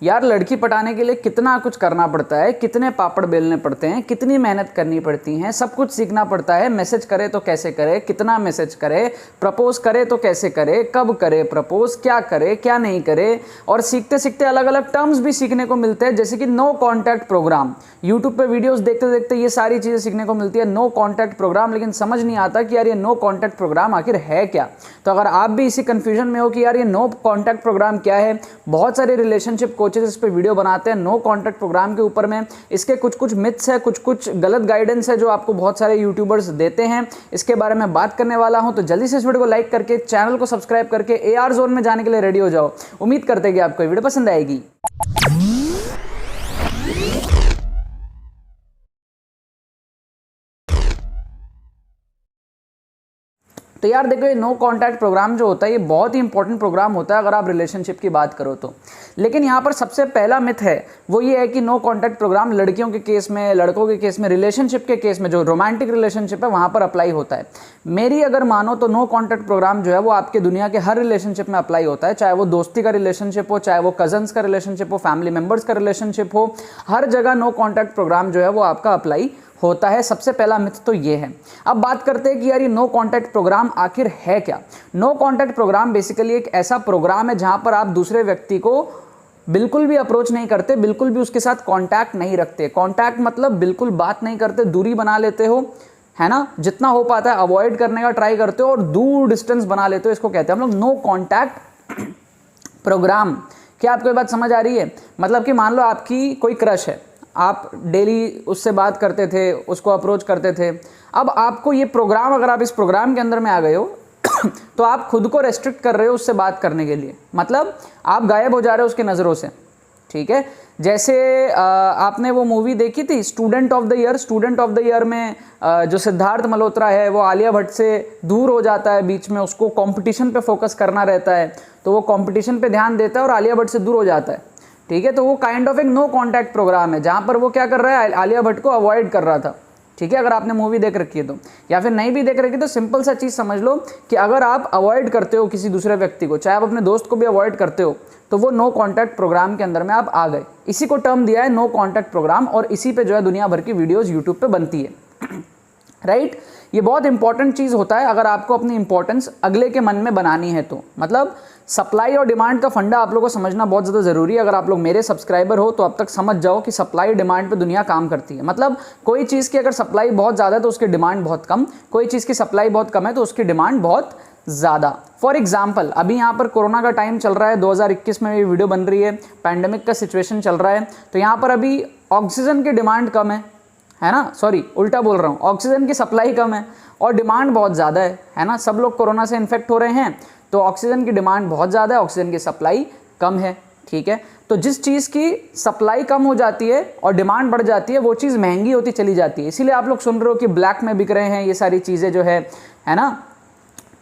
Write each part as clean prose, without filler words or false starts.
यार लड़की पटाने के लिए कितना कुछ करना पड़ता है, कितने पापड़ बेलने पड़ते हैं, कितनी मेहनत करनी पड़ती है, सब कुछ सीखना पड़ता है। मैसेज करे तो कैसे करे, कितना मैसेज करे, प्रपोज करे तो कैसे करे, कब करे प्रपोज, क्या करे क्या नहीं करे। और सीखते सीखते अलग अलग टर्म्स भी सीखने को मिलते हैं, जैसे कि नो कॉन्टैक्ट प्रोग्राम। यूट्यूब पे वीडियोस देखते देखते ये सारी चीज़ें सीखने को मिलती है, नो कॉन्टैक्ट प्रोग्राम। लेकिन समझ नहीं आता कि यार ये नो कॉन्टैक्ट प्रोग्राम आखिर है क्या। तो अगर आप भी इसी कन्फ्यूजन में हो कि यार ये नो कॉन्टैक्ट प्रोग्राम क्या है, बहुत सारे रिलेशनशिप कोचेस इस पे वीडियो बनाते हैं नो कॉन्टैक्ट प्रोग्राम के ऊपर में। इसके कुछ कुछ मिथ्स है, कुछ कुछ गलत गाइडेंस है जो आपको बहुत सारे यूट्यूबर्स देते हैं। इसके बारे में बात करने वाला हूं, तो जल्दी से इस वीडियो को लाइक करके चैनल को सब्सक्राइब करके AR जोन में जाने के लिए रेडी हो जाओ। उम्मीद करते हैं कि आपको ये वीडियो पसंद आएगी। तो यार देखो, ये नो कॉन्टैक्ट प्रोग्राम जो होता है ये बहुत ही इंपॉर्टेंट प्रोग्राम होता है अगर आप रिलेशनशिप की बात करो तो। लेकिन यहाँ पर सबसे पहला मिथ है वो ये है कि नो कॉन्टैक्ट प्रोग्राम लड़कियों के केस में, लड़कों के केस में, रिलेशनशिप के केस में, जो रोमांटिक रिलेशनशिप है वहाँ पर अप्लाई होता है। मेरी अगर मानो तो नो कॉन्टैक्ट प्रोग्राम जो है वो आपके दुनिया के हर रिलेशनशिप में अप्लाई होता है, चाहे वो दोस्ती का रिलेशनशिप हो, चाहे वो कजन्स का रिलेशनशिप हो, फैमिली मेम्बर्स का रिलेशनशिप हो, हर जगह नो कॉन्टैक्ट प्रोग्राम जो है वो आपका अप्लाई होता है। सबसे पहला मिथ तो ये है। अब बात करते हैं कि यार ये नो कॉन्टैक्ट प्रोग्राम आखिर है क्या। नो कॉन्टैक्ट प्रोग्राम बेसिकली एक ऐसा प्रोग्राम है जहां पर आप दूसरे व्यक्ति को बिल्कुल भी अप्रोच नहीं करते, बिल्कुल भी उसके साथ कांटेक्ट नहीं रखते। कांटेक्ट मतलब बिल्कुल बात नहीं करते, दूरी बना लेते हो, है ना, जितना हो पाता है अवॉइड करने का ट्राई करते हो और दूर डिस्टेंस बना लेते हो। इसको कहते हैं हम लोग नो कॉन्टैक्ट प्रोग्राम। क्या आपको ये बात समझ आ रही है? मतलब कि मान लो आपकी कोई क्रश है, आप डेली उससे बात करते थे, उसको अप्रोच करते थे। अब आपको ये प्रोग्राम, अगर आप इस प्रोग्राम के अंदर में आ गए हो तो आप खुद को रेस्ट्रिक्ट कर रहे हो उससे बात करने के लिए। मतलब आप गायब हो जा रहे हो उसकी नज़रों से, ठीक है। जैसे आपने वो मूवी देखी थी student of the year. Student of the year में जो सिद्धार्थ मल्होत्रा है वो आलिया भट्ट से दूर हो जाता है, बीच में उसको कंपटीशन पे फोकस करना रहता है, तो वो कंपटीशन पे ध्यान देता है और आलिया भट्ट से दूर हो जाता है, ठीक है। तो वो काइंड ऑफ एक नो कॉन्टैक्ट प्रोग्राम है जहाँ पर वो क्या कर रहा है, आलिया भट्ट को अवॉइड कर रहा था, ठीक है। अगर आपने मूवी देख रखी है तो, या फिर नहीं भी देख रखी तो सिंपल सा चीज़ समझ लो कि अगर आप अवॉइड करते हो किसी दूसरे व्यक्ति को, चाहे आप अपने दोस्त को भी अवॉइड करते हो, तो वो नो कॉन्टैक्ट प्रोग्राम के अंदर में आप आ गए। इसी को टर्म दिया है नो कॉन्टैक्ट प्रोग्राम, और इसी पे जो है दुनिया भर की वीडियोज़ यूट्यूब पर बनती है, राइट। ये बहुत इंपॉर्टेंट चीज़ होता है अगर आपको अपनी इंपॉर्टेंस अगले के मन में बनानी है तो। मतलब सप्लाई और डिमांड का फंडा आप लोगों को समझना बहुत ज़्यादा ज़रूरी है। अगर आप लोग मेरे सब्सक्राइबर हो तो अब तक समझ जाओ कि सप्लाई डिमांड पे दुनिया काम करती है। मतलब कोई चीज़ की अगर सप्लाई बहुत ज़्यादा है तो उसकी डिमांड बहुत कम, कोई चीज़ की सप्लाई बहुत कम है तो उसकी डिमांड बहुत ज़्यादा। फॉर एग्जाम्पल अभी यहाँ पर कोरोना का टाइम चल रहा है, 2021 में ये वीडियो बन रही है, पैंडेमिक का सिचुएशन चल रहा है, तो यहाँ पर अभी ऑक्सीजन की डिमांड कम है ना, सॉरी उल्टा बोल रहा हूँ, ऑक्सीजन की सप्लाई कम है और डिमांड बहुत ज़्यादा है ना। सब लोग कोरोना से इन्फेक्ट हो रहे हैं तो ऑक्सीजन की डिमांड बहुत ज़्यादा है, ऑक्सीजन की सप्लाई कम है, ठीक है। तो जिस चीज़ की सप्लाई कम हो जाती है और डिमांड बढ़ जाती है वो चीज़ महंगी होती चली जाती है। इसीलिए आप लोग सुन रहे हो कि ब्लैक में बिक रहे हैं ये सारी चीज़ें जो है ना,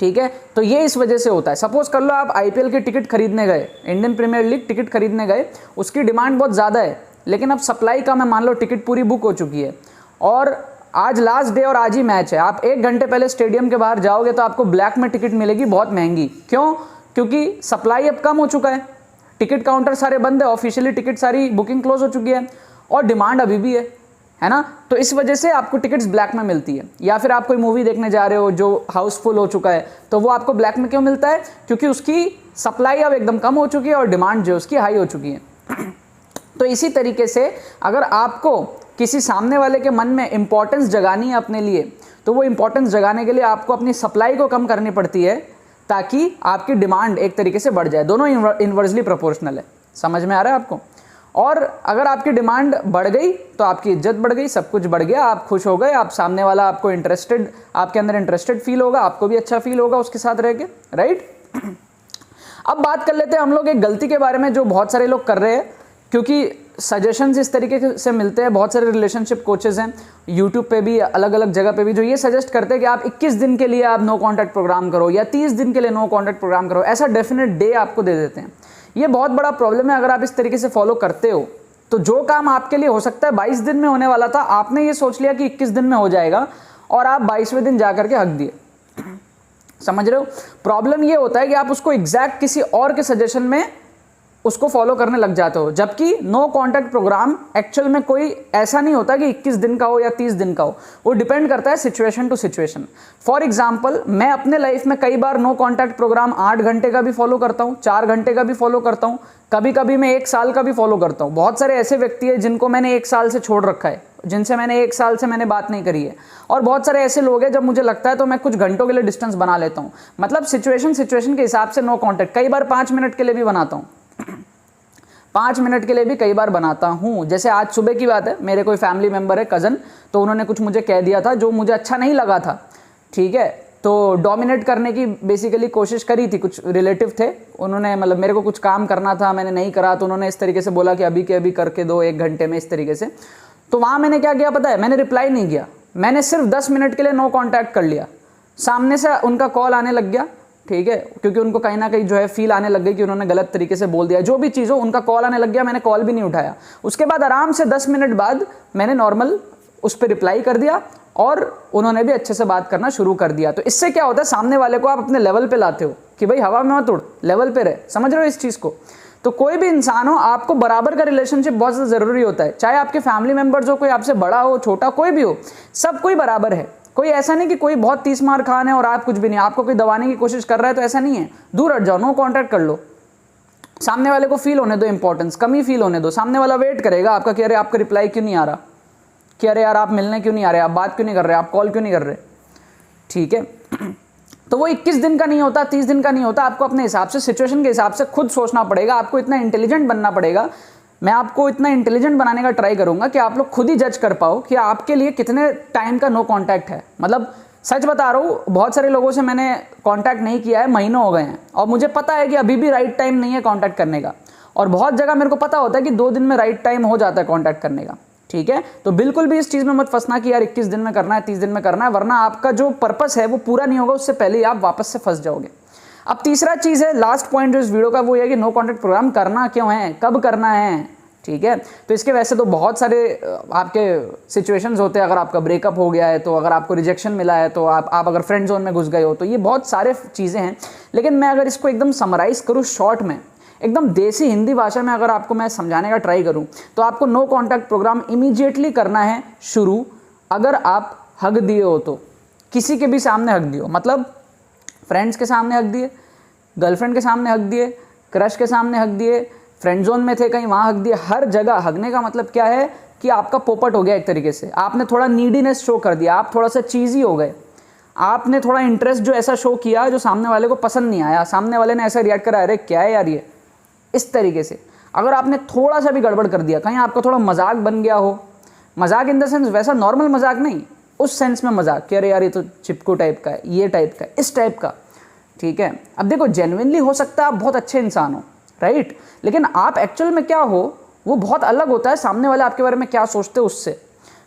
ठीक है। तो ये इस वजह से होता है। सपोज कर लो आप IPL की टिकट खरीदने गए, इंडियन प्रीमियर लीग टिकट खरीदने गए, उसकी डिमांड बहुत ज़्यादा है लेकिन अब सप्लाई कम है। मान लो टिकट पूरी बुक हो चुकी है और आज लास्ट डे और आज ही मैच है, आप 1 घंटे पहले स्टेडियम के बाहर जाओगे तो आपको ब्लैक में टिकट मिलेगी बहुत महंगी। क्यों? क्योंकि सप्लाई अब कम हो चुका है, टिकट काउंटर सारे बंद है, ऑफिशियली टिकट सारी बुकिंग क्लोज हो चुकी है और डिमांड अभी भी है ना। तो इस वजह से आपको टिकट्स ब्लैक में मिलती है। या फिर आप कोई मूवी देखने जा रहे हो जो हाउसफुल हो चुका है तो वो आपको ब्लैक में क्यों मिलता है? क्योंकि उसकी सप्लाई अब एकदम कम हो चुकी है और डिमांड जो उसकी हाई हो चुकी है। तो इसी तरीके से अगर आपको किसी सामने वाले के मन में इंपॉर्टेंस जगानी है अपने लिए, तो वो इंपॉर्टेंस जगाने के लिए आपको अपनी सप्लाई को कम करनी पड़ती है ताकि आपकी डिमांड एक तरीके से बढ़ जाए। दोनों इन्वर्सली प्रोपोर्शनल है। समझ में आ रहा है आपको? और अगर आपकी डिमांड बढ़ गई तो आपकी इज्जत बढ़ गई, सब कुछ बढ़ गया, आप खुश हो गए, आप सामने वाला आपको इंटरेस्टेड, आपके अंदर इंटरेस्टेड फील होगा, आपको भी अच्छा फील होगा उसके साथ रह के, राइट। अब बात कर लेते हैं हम लोग एक गलती के बारे में जो बहुत सारे लोग कर रहे हैं, क्योंकि सजेशंस इस तरीके से मिलते हैं। बहुत सारे रिलेशनशिप कोचेज हैं यूट्यूब पे भी, अलग अलग जगह पे भी, जो ये सजेस्ट करते हैं कि आप 21 दिन के लिए आप नो कॉन्टैक्ट प्रोग्राम करो या 30 दिन के लिए नो कॉन्टैक्ट प्रोग्राम करो, ऐसा डेफिनेट डे आपको दे देते हैं। ये बहुत बड़ा प्रॉब्लम है। अगर आप इस तरीके से फॉलो करते हो तो जो काम आपके लिए हो सकता है 22 दिन में होने वाला था, आपने ये सोच लिया कि 21 दिन में हो जाएगा और आप 22वें दिन जा करके हक दिए। समझ रहे हो? प्रॉब्लम ये होता है कि आप उसको एग्जैक्ट किसी और के सजेशन में उसको फॉलो करने लग जाते हो। जबकि नो कॉन्टैक्ट प्रोग्राम एक्चुअल में कोई ऐसा नहीं होता कि 21 दिन का हो या 30 दिन का हो, वो डिपेंड करता है situation to situation. For example, मैं अपने लाइफ में कई बार नो कॉन्टैक्ट प्रोग्राम 8 घंटे का भी फॉलो करता हूँ, 4 घंटे का भी फॉलो करता हूँ, कभी कभी मैं 1 साल का भी फॉलो करता हूँ। बहुत सारे ऐसे व्यक्ति हैं जिनको मैंने 1 साल से छोड़ रखा है, जिनसे मैंने 1 साल से मैंने बात नहीं करी है। और बहुत सारे ऐसे लोग हैं जब मुझे लगता है तो मैं कुछ घंटों के लिए डिस्टेंस बना लेता हूँ। मतलब सिचुएशन के हिसाब से नो कॉन्टैक्ट, कई बार 5 मिनट के लिए भी बनाता हूँ, 5 मिनट के लिए भी कई बार बनाता हूँ। जैसे आज सुबह की बात है, मेरे कोई फैमिली मेम्बर है, कज़न, तो उन्होंने कुछ मुझे कह दिया था जो मुझे अच्छा नहीं लगा था, ठीक है। तो डोमिनेट करने की बेसिकली कोशिश करी थी, कुछ रिलेटिव थे, उन्होंने मतलब मेरे को कुछ काम करना था, मैंने नहीं करा, तो उन्होंने इस तरीके से बोला कि अभी के अभी करके दो 1 घंटे में, इस तरीके से। तो वहाँ मैंने क्या किया पता है, मैंने रिप्लाई नहीं किया, मैंने सिर्फ 10 मिनट के लिए नो कॉन्टैक्ट कर लिया। सामने से उनका कॉल आने लग गया, ठीक है, क्योंकि उनको कहीं ना कहीं जो है फील आने लग गई कि उन्होंने गलत तरीके से बोल दिया, जो भी चीज़ हो, उनका कॉल आने लग गया, मैंने कॉल भी नहीं उठाया। उसके बाद आराम से 10 मिनट बाद मैंने नॉर्मल उस पर रिप्लाई कर दिया और उन्होंने भी अच्छे से बात करना शुरू कर दिया। तो इससे क्या होता है, सामने वाले को आप अपने लेवल पे लाते हो कि भाई हवा में मत उड़, लेवल पे रहे। समझ रहे हो इस चीज़ को? तो कोई भी इंसान हो, आपको बराबर का रिलेशनशिप बहुत ज़्यादा ज़रूरी होता है। चाहे आपके फैमिली मेम्बर्स हो, कोई आपसे बड़ा हो, छोटा, कोई भी हो, सब कोई बराबर है। कोई ऐसा नहीं कि कोई बहुत 30 मार खान है और आप कुछ भी नहीं, आपको कोई दबाने की कोशिश कर रहा है तो ऐसा नहीं है। दूर हट जाओ, नो कॉन्टैक्ट कर लो, सामने वाले को फील होने दो इंपॉर्टेंस, कमी फील होने दो। सामने वाला वेट करेगा आपका कि अरे आपका रिप्लाई क्यों नहीं आ रहा, कि अरे यार आप मिलने क्यों नहीं आ रहे, आप बात क्यों नहीं कर रहे, आप कॉल क्यों नहीं कर रहे, ठीक है। तो वो 21 दिन का नहीं होता, 30 दिन का नहीं होता। आपको अपने हिसाब से, सिचुएशन के हिसाब से खुद सोचना पड़ेगा। आपको इतना इंटेलिजेंट बनना पड़ेगा। मैं आपको इतना इंटेलिजेंट बनाने का ट्राई करूंगा कि आप लोग खुद ही जज कर पाओ कि आपके लिए कितने टाइम का नो कॉन्टैक्ट है। मतलब सच बता रहा हूँ, बहुत सारे लोगों से मैंने कॉन्टैक्ट नहीं किया है, महीनों हो गए हैं, और मुझे पता है कि अभी भी राइट टाइम नहीं है कॉन्टैक्ट करने का। और बहुत जगह मेरे को पता होता है कि 2 दिन में राइट टाइम हो जाता है कॉन्टैक्ट करने का, ठीक है। तो बिल्कुल भी इस चीज़ में मत फंसना कि यार 21 दिन में करना है, 30 दिन में करना है, वरना आपका जो पर्पस है वो पूरा नहीं होगा, उससे पहले ही आप वापस से फंस जाओगे। अब तीसरा चीज़ है, लास्ट पॉइंट जो इस वीडियो का, वो है कि नो कॉन्टैक्ट प्रोग्राम करना क्यों है, कब करना है, ठीक है। तो इसके वैसे तो बहुत सारे आपके सिचुएशंस होते हैं। अगर आपका ब्रेकअप हो गया है, तो अगर आपको रिजेक्शन मिला है, तो आप अगर फ्रेंड जोन में घुस गए हो, तो ये बहुत सारे चीज़ें हैं। लेकिन मैं अगर इसको एकदम समराइज करूँ शॉर्ट में, एकदम देसी हिंदी भाषा में अगर आपको मैं समझाने का ट्राई करूं, तो आपको नो कॉन्टैक्ट प्रोग्राम इमीडिएटली करना है शुरू, अगर आप हक दिए हो तो। किसी के भी सामने हक दियो, मतलब फ्रेंड्स के सामने हक दिए, गर्लफ्रेंड के सामने हक दिए, क्रश के सामने हक दिए, फ्रेंड जोन में थे कहीं, वहाँ हक दिए। हर जगह हकने का मतलब क्या है कि आपका पोपट हो गया एक तरीके से, आपने थोड़ा नीडीनेस शो कर दिया, आप थोड़ा सा चीज़ी हो गए, आपने थोड़ा इंटरेस्ट जो ऐसा शो किया जो सामने वाले को पसंद नहीं आया, सामने वाले ने ऐसा रिएक्ट करा, अरे क्या है यार ये, इस तरीके से। अगर आपने थोड़ा सा भी गड़बड़ कर दिया, कहीं आपका थोड़ा मजाक बन गया हो, मजाक इन द सेंस वैसा नॉर्मल मजाक नहीं, उस सेंस में मजाक कि अरे यार ये तो चिपकू टाइप का है, ये टाइप का, इस टाइप का, ठीक है। अब देखो, जेन्युइनली हो सकता है आप बहुत अच्छे इंसान हो, राइट, लेकिन आप एक्चुअल में क्या हो वो बहुत अलग होता है सामने वाले आपके बारे में क्या सोचते हैं उससे।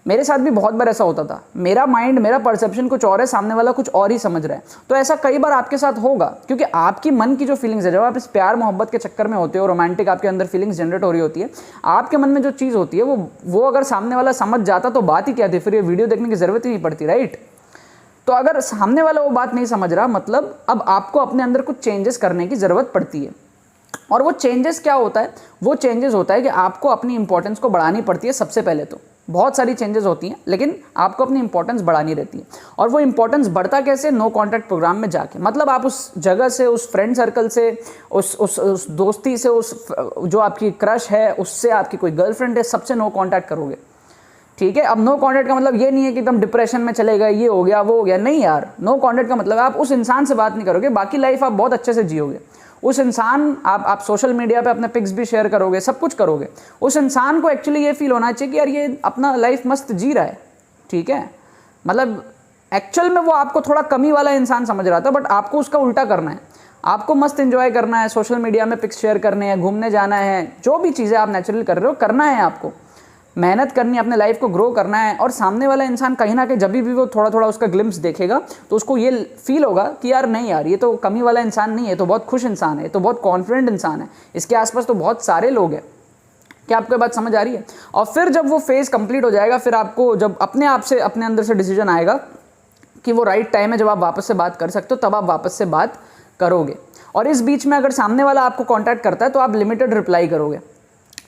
मेरे साथ भी बहुत बार ऐसा होता था, मेरा माइंड, मेरा परसेप्शन कुछ और है, सामने वाला कुछ और ही समझ रहा है। तो ऐसा कई बार आपके साथ होगा, क्योंकि आपकी मन की जो फीलिंग्स है, जब आप इस प्यार मोहब्बत के चक्कर में होते हो, रोमांटिक आपके अंदर फीलिंग्स जनरेट हो रही होती है, आपके मन में जो चीज़ होती है वो अगर सामने वाला समझ जाता तो बात ही क्या थी, फिर ये वीडियो देखने की ज़रूरत ही नहीं पड़ती, राइट। तो अगर सामने वाला वो बात नहीं समझ रहा, मतलब अब आपको अपने अंदर कुछ चेंजेस करने की ज़रूरत पड़ती है। और वो चेंजेस क्या होता है, वो चेंजेस होता है कि आपको अपनी इंपॉर्टेंस को बढ़ानी पड़ती है। सबसे पहले तो बहुत सारी चेंजेस होती हैं, लेकिन आपको अपनी इंपॉर्टेंस बढ़ानी रहती है। और वो इंपॉर्टेंस बढ़ता कैसे, नो कॉन्टैक्ट प्रोग्राम में जाके। मतलब आप उस जगह से, उस फ्रेंड सर्कल से, उस दोस्ती से, उस जो आपकी क्रश है उससे, आपकी कोई गर्लफ्रेंड है, सबसे नो कॉन्टैक्ट करोगे, ठीक है। अब नो कॉन्टैक्ट का मतलब ये नहीं है कि एकदम डिप्रेशन में चले गए, ये हो गया वो हो गया, नहीं यार। नो कॉन्टैक्ट का मतलब आप उस इंसान से बात नहीं करोगे, बाकी लाइफ आप बहुत अच्छे से जियोगे। उस इंसान, आप सोशल मीडिया पे अपने पिक्स भी शेयर करोगे, सब कुछ करोगे। उस इंसान को एक्चुअली ये फील होना चाहिए कि यार ये अपना लाइफ मस्त जी रहा है, ठीक है। मतलब एक्चुअल में वो आपको थोड़ा कमी वाला इंसान समझ रहा था, बट आपको उसका उल्टा करना है। आपको मस्त एंजॉय करना है, सोशल मीडिया में पिक्स शेयर करने हैं, घूमने जाना है, जो भी चीज़ें आप नेचुरली कर रहे हो करना है, आपको मेहनत करनी है, अपने लाइफ को ग्रो करना है। और सामने वाला इंसान कहीं ना कहीं जब भी वो थोड़ा थोड़ा उसका ग्लिम्स देखेगा, तो उसको ये फील होगा कि यार नहीं यार, ये तो कमी वाला इंसान नहीं है, तो बहुत खुश इंसान है, ये तो बहुत कॉन्फिडेंट इंसान है, इसके आसपास तो बहुत सारे लोग हैं। क्या आपको बात समझ आ रही है? और फिर जब वो फेज़ कंप्लीट हो जाएगा, फिर आपको जब अपने आप से, अपने अंदर से डिसीजन आएगा कि वो राइट टाइम है जब आप वापस से बात कर सकते हो, तब आप वापस से बात करोगे। और इस बीच में अगर सामने वाला आपको कॉन्टैक्ट करता है तो आप लिमिटेड रिप्लाई करोगे।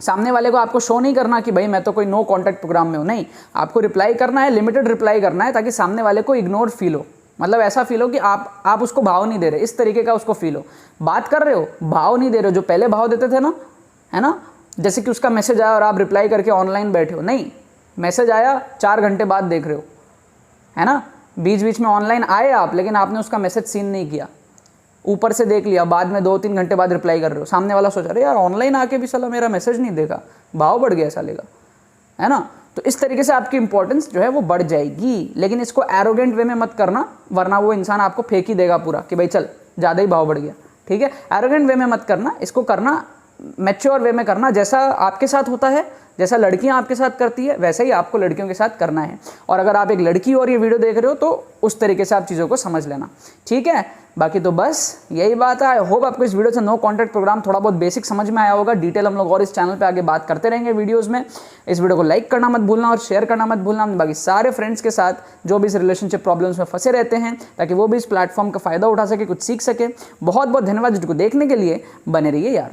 सामने वाले को आपको शो नहीं करना कि भाई मैं तो कोई नो कॉन्टैक्ट प्रोग्राम में हूँ, नहीं, आपको रिप्लाई करना है, लिमिटेड रिप्लाई करना है, ताकि सामने वाले को इग्नोर फील हो, मतलब ऐसा फील हो कि आप उसको भाव नहीं दे रहे, इस तरीके का उसको फील हो। बात कर रहे हो, भाव नहीं दे रहे हो, जो पहले भाव देते थे ना, है ना, जैसे कि उसका मैसेज आया और आप रिप्लाई करके ऑनलाइन बैठे हो, नहीं, मैसेज आया 4 घंटे बाद देख रहे हो, है ना, बीच बीच में ऑनलाइन आए आप, लेकिन आपने उसका मैसेज सीन नहीं किया, ऊपर से देख लिया, बाद में 2-3 घंटे बाद रिप्लाई कर रहे हो। सामने वाला सोच रहे यार ऑनलाइन आके भी साला मेरा मैसेज नहीं देखा, भाव बढ़ गया साले का, है ना। तो इस तरीके से आपकी इंपॉर्टेंस जो है वो बढ़ जाएगी। लेकिन इसको एरोगेंट वे में मत करना, वरना वो इंसान आपको फेंक ही देगा पूरा कि भाई चल ज़्यादा ही भाव बढ़ गया, ठीक है। एरोगेंट वे में मत करना, इसको करना मैच्योर वे में करना, जैसा आपके साथ होता है, जैसा लड़कियां आपके साथ करती है, वैसे ही आपको लड़कियों के साथ करना है। और अगर आप एक लड़की हो और ये वीडियो देख रहे हो तो उस तरीके से आप चीज़ों को समझ लेना, ठीक है। बाकी तो बस यही बात है। आई होप आपको इस वीडियो से नो कॉन्टैक्ट प्रोग्राम थोड़ा बहुत बेसिक समझ में आया होगा। डिटेल हम लोग और इस चैनल पे आगे बात करते रहेंगे वीडियोस में। इस वीडियो को लाइक करना मत भूलना और शेयर करना मत भूलना बाकी सारे फ्रेंड्स के साथ जो भी इस रिलेशनशिप प्रॉब्लम्स में फंसे रहते हैं, ताकि वो भी इस प्लेटफॉर्म का फ़ायदा उठा सके, कुछ सीख सके। बहुत बहुत धन्यवाद वीडियो को देखने के लिए, बने रहिए यार।